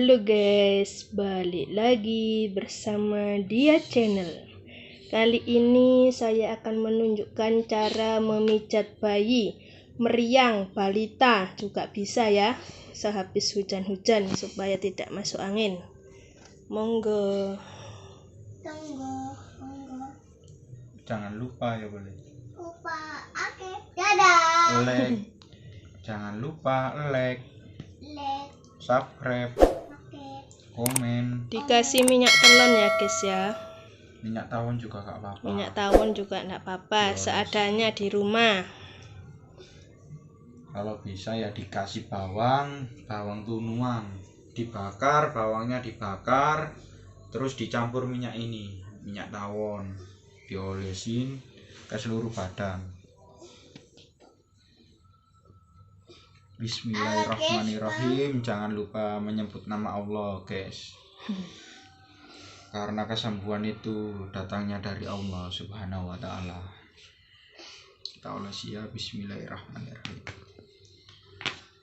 Halo guys, balik lagi bersama Dia Channel. Kali ini saya akan menunjukkan cara memijat bayi, meriang, balita juga bisa ya, sehabis hujan-hujan supaya tidak masuk angin. Monggo. Jangan lupa ya boleh. Oke. Dadah. Like. Jangan lupa like. Subscribe. Komen. Dikasih minyak telon ya guys ya. Minyak tawon juga gak apa-apa. Minyak tawon juga enggak apa-apa, seadanya di rumah. Kalau bisa ya dikasih bawang tunuang, dibakar, bawangnya dibakar, terus dicampur minyak ini, minyak tawon, diolesin ke seluruh badan. Bismillahirrahmanirrahim. Jangan lupa menyebut nama Allah guys, karena kesembuhan itu datangnya dari Allah Subhanahu wa ta'ala. Kita olesi ya. Bismillahirrahmanirrahim.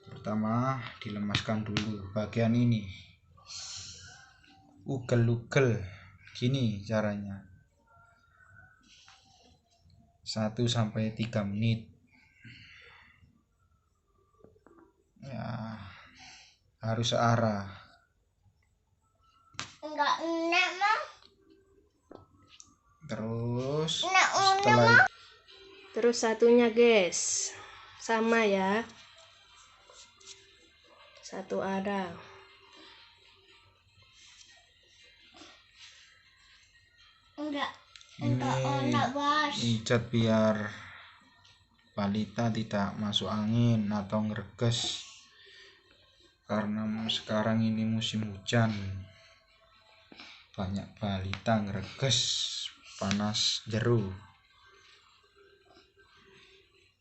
Pertama dilemaskan dulu bagian ini, ugel-ugel. Gini caranya, 1-3 menit ya, harus searah. Enggak enak mah. Terus Terus satunya guys, sama ya, satu arah. Enggak Ini enak bos. pijat biar balita tidak masuk angin atau ngereges, karena sekarang ini musim hujan, banyak balita ngereges, panas jeru.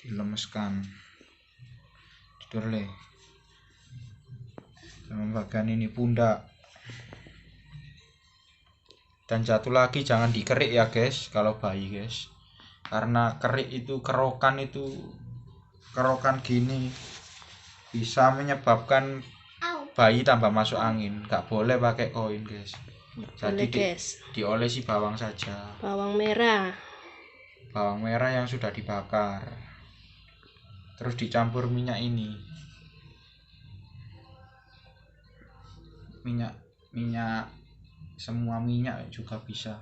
Dilemeskan, tidur le. Sama bagian ini pundak. Dan satu lagi, jangan dikerik ya guys kalau bayi guys, karena kerik itu kerokan gini bisa menyebabkan bayi tambah masuk angin. Gak boleh pakai koin guys. Jadi guys, diolesi bawang saja, bawang merah yang sudah dibakar, terus dicampur minyak ini, minyak semua minyak juga bisa,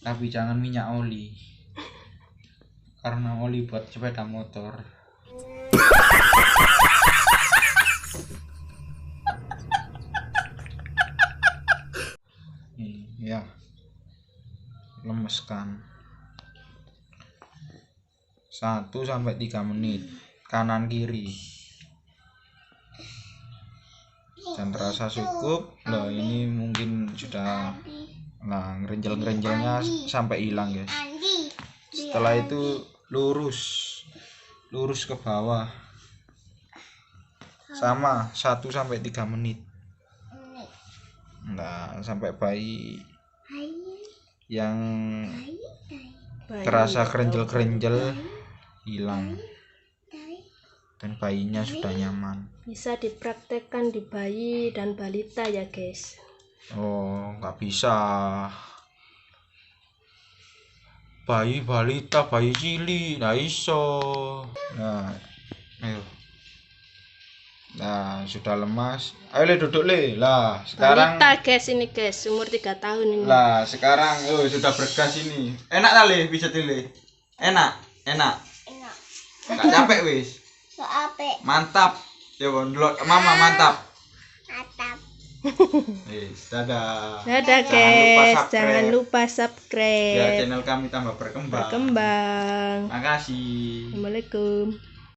tapi jangan minyak oli, karena oli buat sepeda motor. Ini ya, lemeskan 1-3 menit kanan kiri. Dan terasa cukup loh, ini mungkin sudah ngerenjel-ngerenjelnya sampai hilang guys. Setelah itu lurus ke bawah sama 1-3 menit. Nah, sampai bayi yang terasa kerenjel-kerenjel hilang dan bayinya sudah nyaman. bisa dipraktekkan di bayi dan balita ya guys. Oh, nggak bisa. Bayi balita, bayi cilik, nggak iso. Nah, ayo. Nah, sudah lemas. Ayo le, duduk le. Lah, sekarang Balita guys, ini guys, umur 3 tahun ini. lah, sekarang sudah bergas ini. Enak kali bisa le. Enak. Nggak capek wis. Mantap. Coba ndelok mama, mantap. Dadah. Dadah guys, jangan lupa subscribe Biar channel kami tambah berkembang. Makasih. Makasih. Assalamualaikum.